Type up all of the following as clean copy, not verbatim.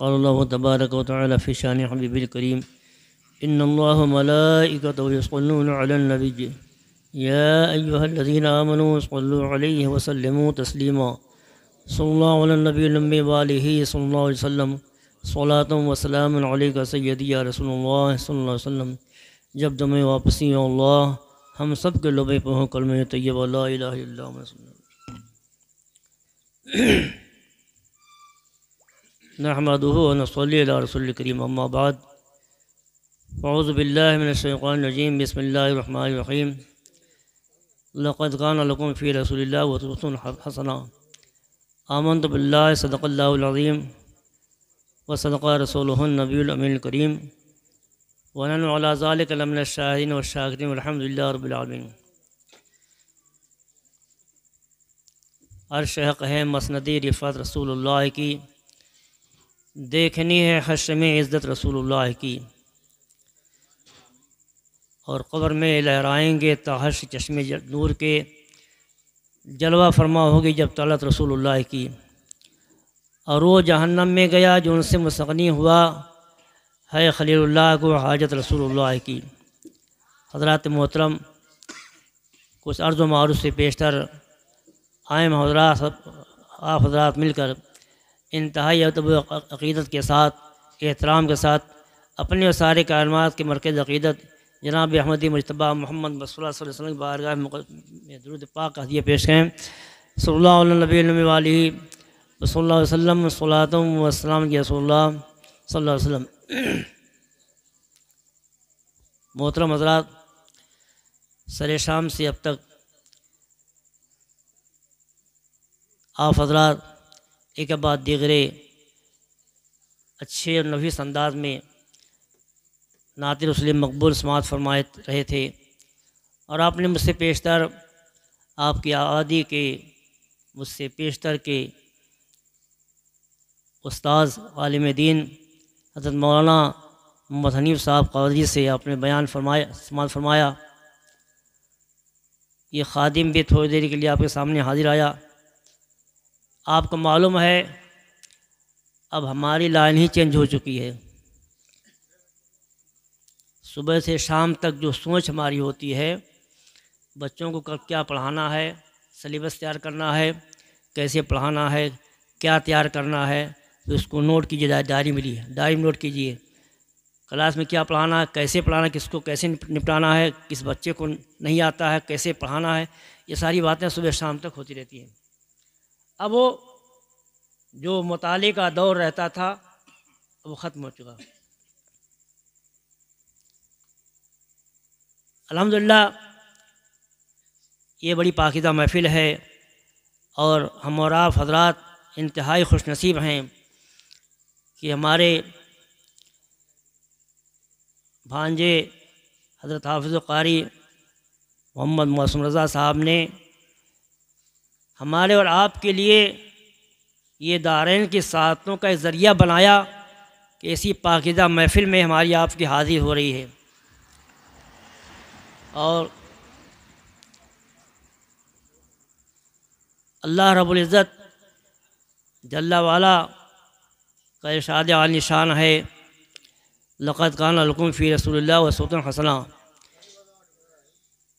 क़ालल्लाहु तबारक व तआला फ़ी शानि हबीबिल करीम इन्नल्लाह व मलाइकतहु युस्सल्लूना अलन नबी या अय्युहल्लज़ीना आमनू सल्लु अलैहि व सल्लिमू तस्लीमा सल्लल्लाहु अला नबिय्यिल उम्मी व आलिहि सल्लल्लाहु अलैहि वसल्लम सलातुम व सलामुन अलैका सय्यदी या रसूलुल्लाह सल्लल्लाहु अलैहि वसल्लम। जब तुम्हें वापसी या अल्लाह हम सब के लबे पर हो कलमे तय्यबा ला इलाहा इल्लल्लाह नहमदुहु व नसल्ली अला रसूलिल करीम अम्मा बाद अऊज़ु बिल्लाहि मिनश शैतानिर रजीम बिस्मिल्लाहिर रहमानिर रहीम लक़द काना लकुम फ़ी रसूलिल्लाहि उसवतुन हसना आमन्तु बिल्लाहि सदक़ल्लाहुल अज़ीम व सदक़ा रसूलुहुन नबियुल अमीनुल करीम व नहनु अला ज़ालिका लमिनश शाहिदीन व शाकिरीन वल्हम्दुलिल्लाहि रब्बिल आलमीन। अर्श हक़ है मसनदी रिफ़त रसूलुल्लाह की, देखनी है हश्र में इज़्ज़त रसूलुल्लाह की, और क़ब्र में लहराएंगे ताहश चश्मे नूर के, जलवा फरमा होगी जब तलत रसूलुल्लाह की। और वो जहन्नम में गया जो उनसे मुस्तग़नी हुआ है खलीलुल्लाह को हाजत रसूलुल्लाह की। हज़रात मोहतरम, कुछ अर्ज़ व मारूफ़ से पेशतर आयम हज़रात आप हज़रात मिलकर इंतहाई अदब अक़ीदत के साथ, एहतराम के साथ अपने और सारे कायनात के मरकज़ अक़ीदत जनाब अहमदी मुज्तबा मोहम्मद सल्लल्लाहु अलैहि वसल्लम की बारगाह में दुरूद पाक हदिया पेश करें। सल्लल्लाहु अलैहि नबी वालिही सल्लल्लाहु अलैहि वसल्लम सलातुम व सलाम की रसूलुल्लाह सल्लल्लाहु अलैहि वसल्लम। मोहतरम हज़रात, सरे शाम से अब तक आप हज़रात एक बाद दीगरे अच्छे और नफीस अंदाज में नात रसूल मकबूल समात फरमाए रहे थे, और आपने मुझसे पेशतर आपकी आदि के मुझसे पेशतर के उस्ताद आलिम दीन हज़रत मौलाना मोहम्मद हनीफ़ साहब क़ादी से आपने बयान समात फरमाया। ये खादिम भी थोड़ी देर के लिए आपके सामने हाजिर आया। आपको मालूम है अब हमारी लाइन ही चेंज हो चुकी है। सुबह से शाम तक जो सोच हमारी होती है, बच्चों को कब क्या पढ़ाना है, सिलेबस तैयार करना है, कैसे पढ़ाना है, क्या तैयार करना है, तो इसको नोट कीजिए। डायरी मिली है, डायरी में नोट कीजिए। क्लास में क्या पढ़ाना है, कैसे पढ़ाना है, किसको कैसे निपटाना है, किस बच्चे को नहीं आता है, कैसे पढ़ाना है, ये सारी बातें सुबह शाम तक होती रहती हैं। अब वो जो मुताले का दौर रहता था वो ख़त्म हो चुका। अल्हम्दुलिल्लाह ये बड़ी पाकीज़ा महफ़िल है, और हम और आप हज़रात इंतहाई खुशनसीब हैं कि हमारे भांजे हज़रत हाफ़िज़ क़ारी मोहम्मद मासूम रज़ा साहब ने हमारे और आपके लिए ये दारैन की सातों का एक ज़रिया बनाया कि इसी पाकीज़ा महफ़िल में हमारी आपकी हाज़िर हो रही है। और अल्लाह रब्बुल इज़्ज़त जल्ला वाला का इरशाद आली शान है, लक़द काना लकुम फ़ी रसूलिल्लाहि उसवतुन हसना।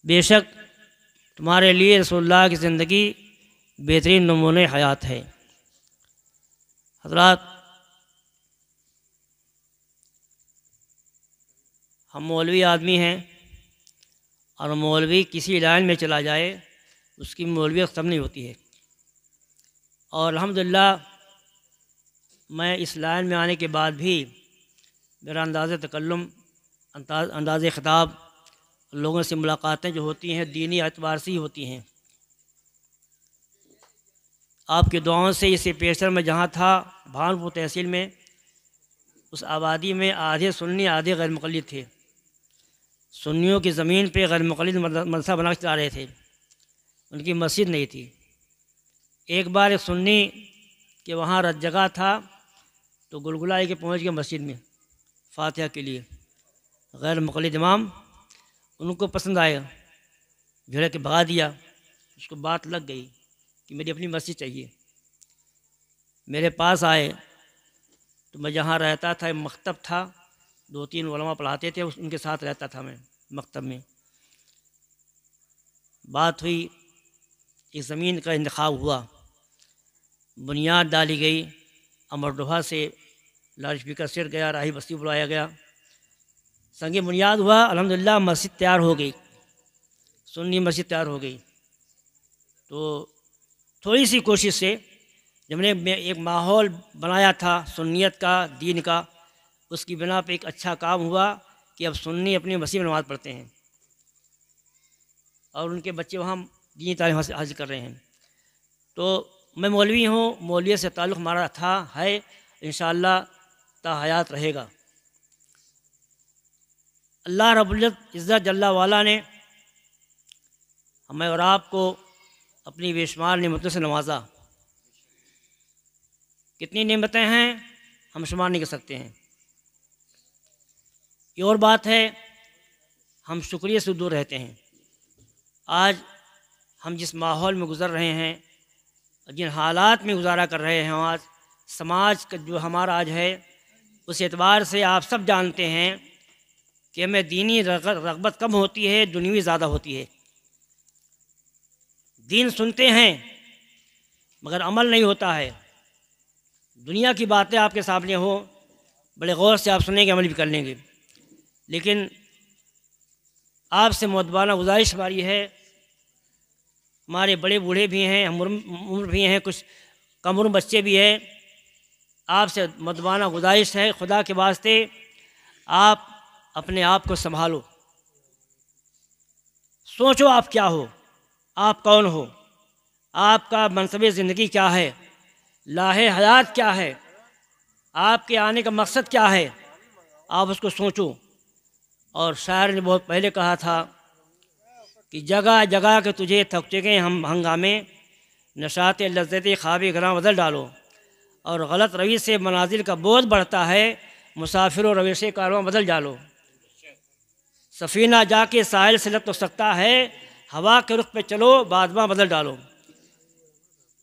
बेशक तुम्हारे लिए रसूलुल्लाह की ज़िंदगी बेहतरीन नमूने हयात है। हज़रात, हम मौलवी आदमी हैं, और मौलवी किसी लाइन में चला जाए उसकी मौलवियत ख़त्म नहीं होती है। और अल्हम्दुलिल्लाह मैं इस लाइन में आने के बाद भी मेरा अंदाज़ तकल्लुम, अंदाज़ ख़िताब, लोगों से मुलाकातें जो होती हैं दीनी एतबार से ही होती हैं। आपकी दुआओं से इसे पेशर में जहाँ था भानपुर तहसील में, उस आबादी में आधे सुन्नी आधे गैर मुक़ल्लिद थे। सुन्नियों की ज़मीन पे गैर मुक़ल्लिद मदरसा बना के चला रहे थे, उनकी मस्जिद नहीं थी। एक बार एक सुन्नी के वहाँ रत जगह था तो गुलगुला के पहुँच गए मस्जिद में फ़ातिहा के लिए। गैर मुक़ल्लिद इमाम उनको पसंद आया, झड़क के भगा दिया। उसको बात लग गई कि मेरी अपनी मस्जिद चाहिए। मेरे पास आए तो मैं जहाँ रहता था मकतब था, 2-3 उलमा पढ़ाते थे, उनके साथ रहता था मैं मकतब में। बात हुई, इस ज़मीन का इंतखाब हुआ, बुनियाद डाली गई, अमरडोहा से लाउड स्पीकर सेट गया, राही बस्ती बुलाया गया, संगे बुनियाद हुआ, अल्हम्दुलिल्लाह मस्जिद तैयार हो गई, सुन्नी मस्जिद तैयार हो गई। तो थोड़ी सी कोशिश से जब मैंने एक माहौल बनाया था सुन्नियत का, दीन का, उसकी बिना पे एक अच्छा काम हुआ कि अब सुन्नी अपनी मस्जिद में नमाज़ पढ़ते हैं और उनके बच्चे वहाँ दीनी तालीम हासिल कर रहे हैं। तो मैं मौलवी हूँ, मौलवियत से ताल्लुक़ हमारा था, है, इंशाअल्लाह ता हयात रहेगा। अल्लाह रब्बुल इज़्ज़त जल्ला वाला ने हमें और आपको अपनी बेशुमार नेमतों से नवाजा। कितनी नेमतें हैं हम शुमार नहीं कर सकते हैं। ये और बात है, हम शुक्रिया से दूर रहते हैं। आज हम जिस माहौल में गुज़र रहे हैं, जिन हालात में गुजारा कर रहे हैं, आज समाज का जो हमारा आज है, उस एतबार से आप सब जानते हैं कि हमें दीनी रग़बत कम होती है, दुनियावी ज़्यादा होती है। दीन सुनते हैं मगर अमल नहीं होता है। दुनिया की बातें आपके सामने हो, बड़े गौर से आप सुनेंगे, अमल भी कर लेंगे, लेकिन आपसे मुअद्दबाना गुजारिश हमारी है, हमारे बड़े बूढ़े भी हैं, हम उम्र भी हैं, कुछ कम उम्र बच्चे भी हैं, आपसे मुअद्दबाना गुजारिश है, खुदा के वास्ते आप अपने आप को संभालो। सोचो आप क्या हो, आप कौन हो, आपका मनसब ज़िंदगी क्या है, लाहे हयात क्या है, आपके आने का मकसद क्या है, आप उसको सोचो। और शायर ने बहुत पहले कहा था कि जगह जगह के तुझे थक चुके हम हंगामे, नशात लज़्ज़त ख्वाब घरां बदल डालो। और गलत रवि से मनाजिल का बोझ बढ़ता है, मुसाफिर और रवेश कारवां बदल डालो। सफ़ीना जाके साहिल से लग तो सकता है, हवा के रुख पे चलो बादमा बदल डालो।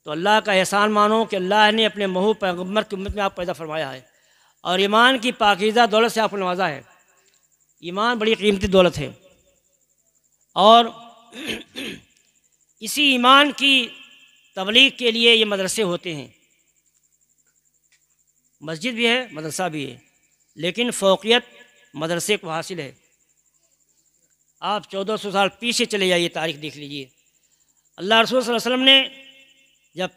तो अल्लाह का एहसान मानो कि अल्लाह ने अपने महबूब पैगम्बर की उम्मत में आप पैदा फरमाया है और ईमान की पाकीज़ा दौलत से आपको नवाजा है। ईमान बड़ी कीमती दौलत है और इसी ईमान की तबलीग के लिए ये मदरसे होते हैं। मस्जिद भी है, मदरसा भी है, लेकिन फ़ौक़ियत मदरसे को हासिल है। आप 1400 साल पीछे चले जाइए, तारीख़ देख लीजिए। अल्लाह रसूल सल्लल्लाहु अलैहि वसल्लम ने जब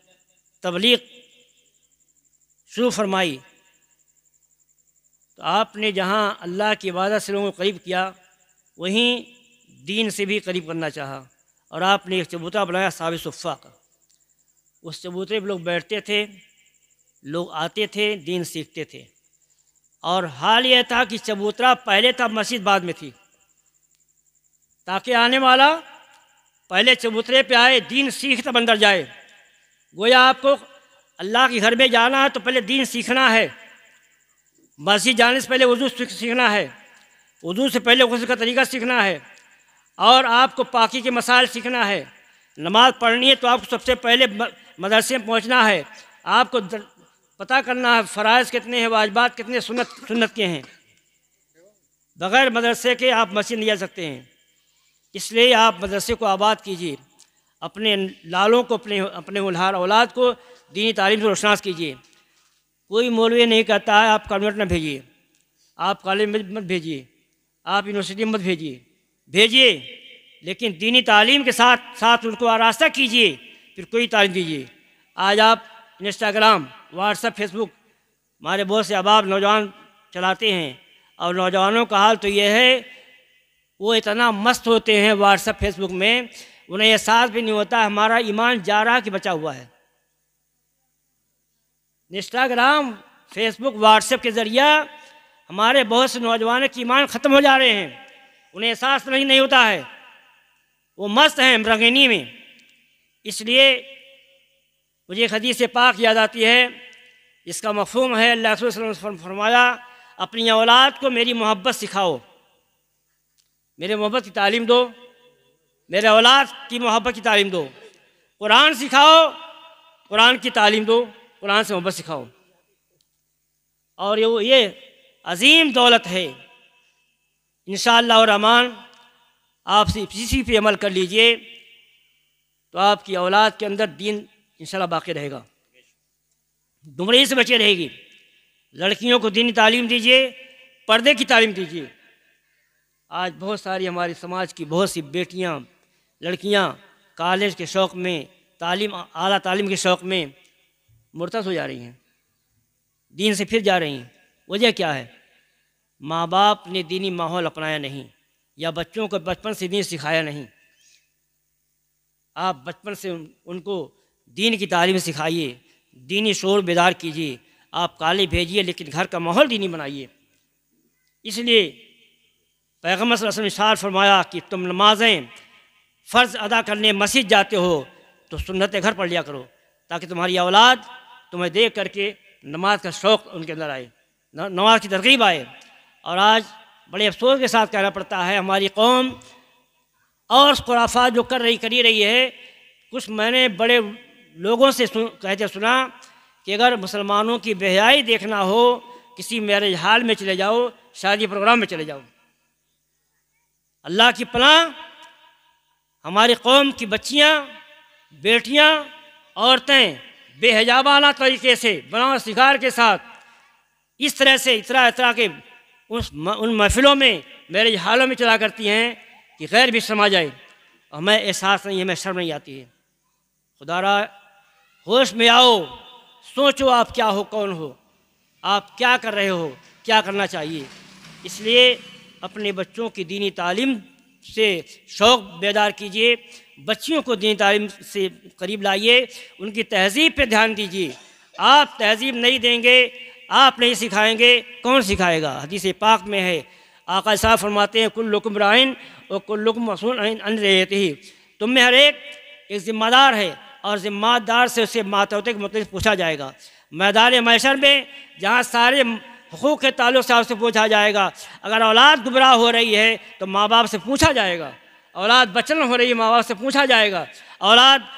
तबलीग शुरू फरमाई तो आपने जहाँ अल्लाह की इबादत से लोगों को करीब किया, वहीं दीन से भी करीब करना चाहा और आपने एक चबूतरा बनाया साबित सुफ़ा का। उस चबूतरे पर लोग बैठते थे, लोग आते थे, दीन सीखते थे। और हाल यह था कि चबूतरा पहले था, मस्जिद बाद में थी, ताकि आने वाला पहले चबूतरे पे आए, दीन सीख तब अंदर जाए। गोया आपको अल्लाह के घर में जाना है तो पहले दीन सीखना है। मस्जिद जाने से पहले वज़ू सीखना है, वज़ू से पहले गुस्ल का तरीका सीखना है, और आपको पाकी के मसाइल सीखना है। नमाज़ पढ़नी है तो आपको सबसे पहले मदरसे में पहुँचना है, आपको पता करना है फ़राइज़ कितने हैं, वाजिबात कितने, सुन्नत के हैं। बग़ैर मदरसे के आप मस्जिद नहीं जा सकते हैं। इसलिए आप मदरसे को आबाद कीजिए, अपने लालों को, अपने उल्हार औलाद को दीनी तालीम से रोशनास कीजिए। कोई मौलवी नहीं कहता है आप कॉन्वेंट में भेजिए, आप कॉलेज में मत भेजिए, आप यूनिवर्सिटी में मत भेजिए, लेकिन दीनी तालीम के साथ साथ उनको आरास्ता कीजिए, फिर कोई तालीम दीजिए। आज आप इंस्टाग्राम, व्हाट्सएप, फेसबुक, हमारे बहुत से अहबाब नौजवान चलाते हैं और नौजवानों का हाल तो ये है, वो इतना मस्त होते हैं व्हाट्सएप फेसबुक में, उन्हें एहसास भी नहीं होता हमारा ईमान जा रहा कि बचा हुआ है। इंस्टाग्राम, फेसबुक, व्हाट्सएप के ज़रिया हमारे बहुत से नौजवानों के ईमान ख़त्म हो जा रहे हैं, उन्हें एहसास नहीं होता है, वो मस्त हैं रंगीनी में। इसलिए मुझे हदीस पाक याद आती है, इसका मफ़हूम है, अल्लाह रसूल सल्लल्लाहु अलैहि वसल्लम फरमाया, अपनी औलाद को मेरी मोहब्बत सिखाओ, मेरे मोहब्बत की तालीम दो, मेरे औलाद की मोहब्बत की तालीम दो। कुरान सिखाओ, कुरान की तालीम दो, कुरान से मोहब्बत सिखाओ। और ये अजीम दौलत है। इंशाअल्लाह रहमान आप इसी पे अमल कर लीजिए तो आपकी औलाद के अंदर दीन इंशाअल्लाह बाकी रहेगा, गुमराही से बचे रहेगी। लड़कियों को दीनी तालीम दीजिए, पर्दे की तालीम दीजिए। आज बहुत सारी हमारे समाज की बहुत सी बेटियां, लड़कियां कॉलेज के शौक़ में, आला तालीम के शौक़ में मुर्तद हो जा रही हैं, दीन से फिर जा रही हैं। वजह क्या है? माँ बाप ने दीनी माहौल अपनाया नहीं, या बच्चों को बचपन से दीन सिखाया नहीं। आप बचपन से उनको दीन की तालीम सिखाइए, दीनी शोर बेदार कीजिए। आप कॉलेज भेजिए लेकिन घर का माहौल दीनी बनाइए। इसलिए पैगम्बर सल्लल्लाहु अलैहि वसल्लम ने फरमाया कि तुम नमाज़ें फ़र्ज़ अदा करने मस्जिद जाते हो तो सुन्नतें घर पढ़ लिया करो, ताकि तुम्हारी औलाद तुम्हें देख करके नमाज का शौक़ उनके अंदर आए, नमाज की तरगीब आए। और आज बड़े अफसोस के साथ कहना पड़ता है, हमारी कौम और खुराफात जो करी रही है। कुछ मैंने बड़े लोगों से कहते सुना कि अगर मुसलमानों की बेहयाई देखना हो, किसी मैरिज हॉल में चले जाओ, शादी प्रोग्राम में चले जाओ। अल्लाह की पनाह, हमारी कौम की बच्चियाँ, बेटियाँ, औरतें बेहिजाबाना तरीके से, बना शिकार के साथ इस तरह से इतरा के उन महफिलों में, मैरिज हॉलों में चला करती हैं कि गैर भी समा जाए। और हमें एहसास नहीं है, हमें शर्म नहीं आती है। खुदारा होश में आओ, सोचो आप क्या हो, कौन हो, आप क्या कर रहे हो, क्या करना चाहिए। इसलिए अपने बच्चों की दीनी तालीम से शौक़ बेदार कीजिए, बच्चियों को दीनी तालीम से करीब लाइए, उनकी तहज़ीब पे ध्यान दीजिए। आप तहज़ीब नहीं देंगे, आप नहीं सिखाएंगे, कौन सिखाएगा? हदीस पाक में है, आका साहब फरमाते हैं, कुल्लुकुम राइन और कुल्लुकुम मसूल अन रइयतिही। तुम में हर एक ज़िम्मेदार है और ज़िम्मेदार से उसे मातहत के मतलब पूछा जाएगा। मैदान महशर में जहाँ सारे हुकूक़ के ताल्लुक़ से आपसे पूछा जाएगा। अगर औलाद गुमराह हो रही है तो माँ बाप से पूछा जाएगा, औलाद बचन हो रही है माँ बाप से पूछा जाएगा, औलाद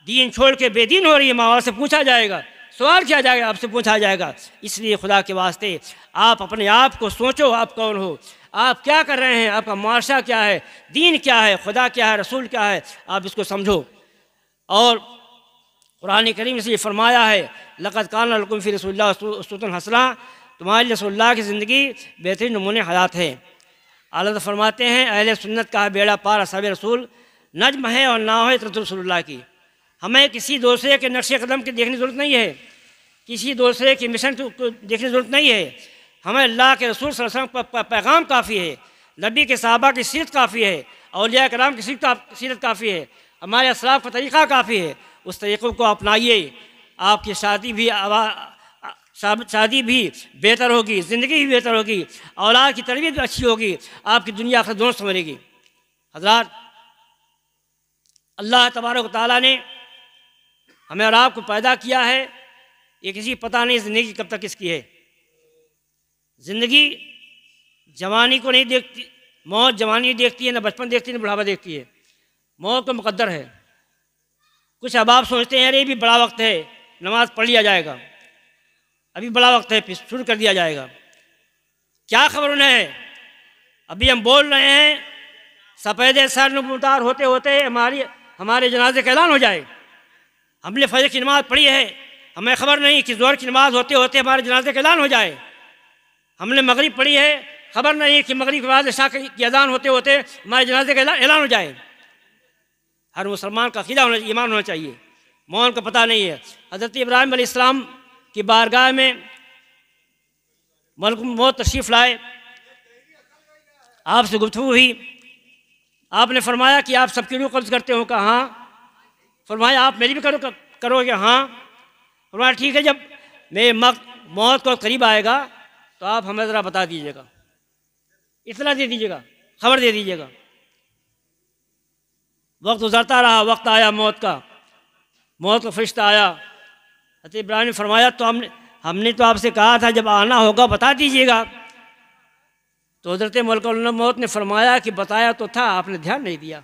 दीन छोड़ के बेदीन हो रही है माँ बाप से पूछा जाएगा, सवाल किया जाएगा, आपसे पूछा जाएगा। इसलिए खुदा के वास्ते आप अपने आप को सोचो, आप कौन हो, आप क्या कर रहे हैं, आपका मुआशरा क्या है, दीन क्या है, खुदा क्या है, रसूल क्या है, आप इसको समझो। और कुरान करीम से ये फरमाया है, लक़द काना लकुम फ़ी रसूलिल्लाह उस्वतुन हसना, तुम्हारी रसूलुल्लाह की ज़िंदगी बेहतरीन नमूने हयात है। आला फरमाते हैं, अहले सुन्नत का बेड़ा पार असहाबे रसूल नज्म है और ना है तरत रसूलुल्लाह की। हमें किसी दूसरे के नक्श कदम की देखने की ज़रूरत नहीं है, किसी दूसरे की मिशन को देखने की ज़रूरत नहीं है। हमें अल्लाह के रसूल सल्लल्लाहु अलैहि वसल्लम का पैगाम काफ़ी है, नबी के सहाबा की सीरत काफ़ी है, औलिया कराम की सीरत काफ़ी है, हमारे असलाफ का तरीक़ा काफ़ी है। उस तरीक़ों को अपनाइए, आपकी शादी भी बेहतर होगी, ज़िंदगी भी बेहतर होगी, औलाद की तरबियत भी अच्छी होगी, आपकी दुनिया आखिरत दोनों संवरेगी। हज़रात, अल्लाह तबारक व तआला ने हमें और आपको पैदा किया है, ये किसी पता नहीं ज़िंदगी कब तक किसकी है। ज़िंदगी जवानी को नहीं देखती, मौत जवानी देखती है, न बचपन देखती है, न बुढ़ापा देखती है। मौत तो मुक़द्दर है। कुछ अब आप सोचते हैं अरे भी बड़ा वक्त है, नमाज पढ़ लिया जाएगा, अभी बड़ा वक्त है, फिर शुरू कर दिया जाएगा। क्या खबर उन्हें है? अभी हम बोल रहे हैं, सफ़ेद सर नमूदार होते होते हमारे जनाजे का ऐलान हो जाए। हमने फजर की नमाज़ पढ़ी है, हमें खबर नहीं कि ज़ोहर की नमाज़ होते होते हमारे जनाजे का ऐलान हो जाए। हमने मगरिब पढ़ी है, खबर नहीं कि मगरिब के बाद इशा की अज़ान होते होते हमारे जनाजे का ऐलान हो जाए। हर मुसलमान का अक़ीदा होना, ईमान होना चाहिए। मौत का पता नहीं है। हज़रत इब्राहीम अलैहिस्सलाम की बारगाह में मलकुल मौत तशरीफ़ लाए, आपसे गुफ्तगू हुई, आपने फरमाया कि आप सबकी रूह कब्ज़ करते हो? कहा हाँ। फरमाया आप मेरी भी करोगे? हाँ। फरमाया ठीक है, जब मेरे मौत को करीब आएगा तो आप हमें ज़रा बता दीजिएगा, इतना दे दीजिएगा, खबर दे दीजिएगा। वक्त गुजरता रहा, वक्त आया मौत का, मौत का फरिश्ता आया। हज़रत इब्राहीम ने फरमाया तो हमने तो आपसे कहा था जब आना होगा बता दीजिएगा। तो हज़रत मलकुल मौत ने फरमाया कि बताया तो था, आपने ध्यान नहीं दिया।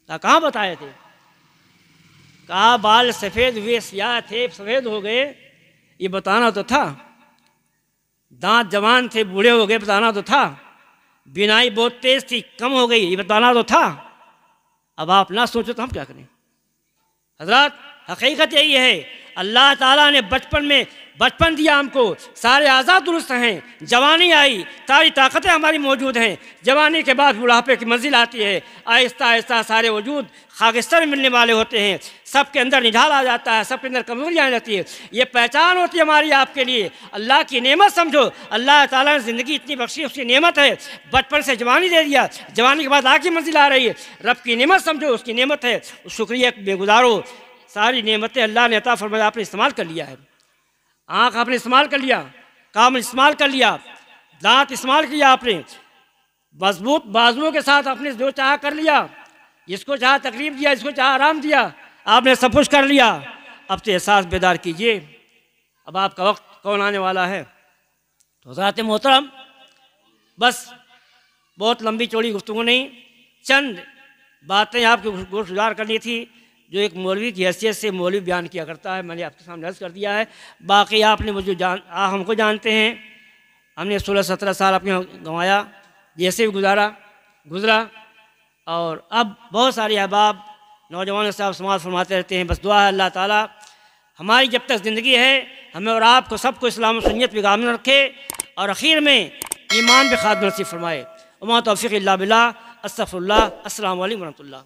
कहाँ बताए थे? कहा बाल सफ़ेद हुए, सियाह थे, सफ़ेद हो गए, ये बताना तो था। दांत जवान थे, बूढ़े हो गए, बताना तो था। बिनाई बहुत तेज थी, कम हो गई, ये बताना तो था। अब आप ना सोचो तो हम क्या करें। हज़रत हकीकत यही है, अल्लाह ताला ने बचपन दिया हमको, सारे आज़ाद दुरुस्त हैं। जवानी आई, सारी ताकतें हमारी मौजूद हैं। जवानी के बाद बुढ़ापे की मंजिल आती है। आहिस्ता आहिस्ता सारे वजूद खाकिस्ता में मिलने वाले होते हैं। सबके अंदर निढाल आ जाता है, सबके अंदर कमजोरी आ जाती है। ये पहचान होती है हमारी आपके लिए। अल्लाह की नेमत समझो, अल्लाह ताला ने ज़िंदगी इतनी बख्शी, उसकी नेमत है। बचपन से जवानी दे दिया, जवानी के बाद आगे मंजिल आ रही है। रब की नेमत समझो, उसकी नेमत है, उस शुक्रिया में गुजारो। सारी नेमतें अल्लाह ने अता फरमाया, आपने इस्तेमाल कर लिया है। आँख आपने इस्तेमाल कर लिया, काम इस्तेमाल कर लिया, दांत इस्तेमाल किया आपने, मजबूत बाजुओं के साथ आपने जो चाहा कर लिया। जिसको चाहा तकलीफ दिया, जिसको चाहा आराम दिया, आपने सब कुछ कर लिया। अब तो एहसास बेदार कीजिए, अब आपका वक्त कौन आने वाला है। तो हज़रात मोहतरम, बस बहुत लंबी चौड़ी गुफ्तगू नहीं, चंद बातें आपको गुज़ार करनी थी जो एक मौलवी की हैसियत से मौलवी बयान किया करता है। मैंने आपके सामने अर्ज़ कर दिया है। बाकी आपने मुझे हमको जानते हैं, हमने 16-17 साल अपने गंवाया, जैसे भी गुज़रा। और अब बहुत सारे अहबाब नौजवानों से आप समाज फरमाते रहते हैं। बस दुआ है अल्लाह ताला हमारी जब तक ज़िंदगी है, हमें और आपको सबको इस्लाम और सुन्नत पे गामन रखे और आखिर में ईमान पे खात्मा नसीब फरमाए। वमा तौफ़ीक़ इल्ला बिल्लाह। अस्तग़फ़िरुल्लाह। अस्सलामु अलैकुम व रहमतुल्लाह।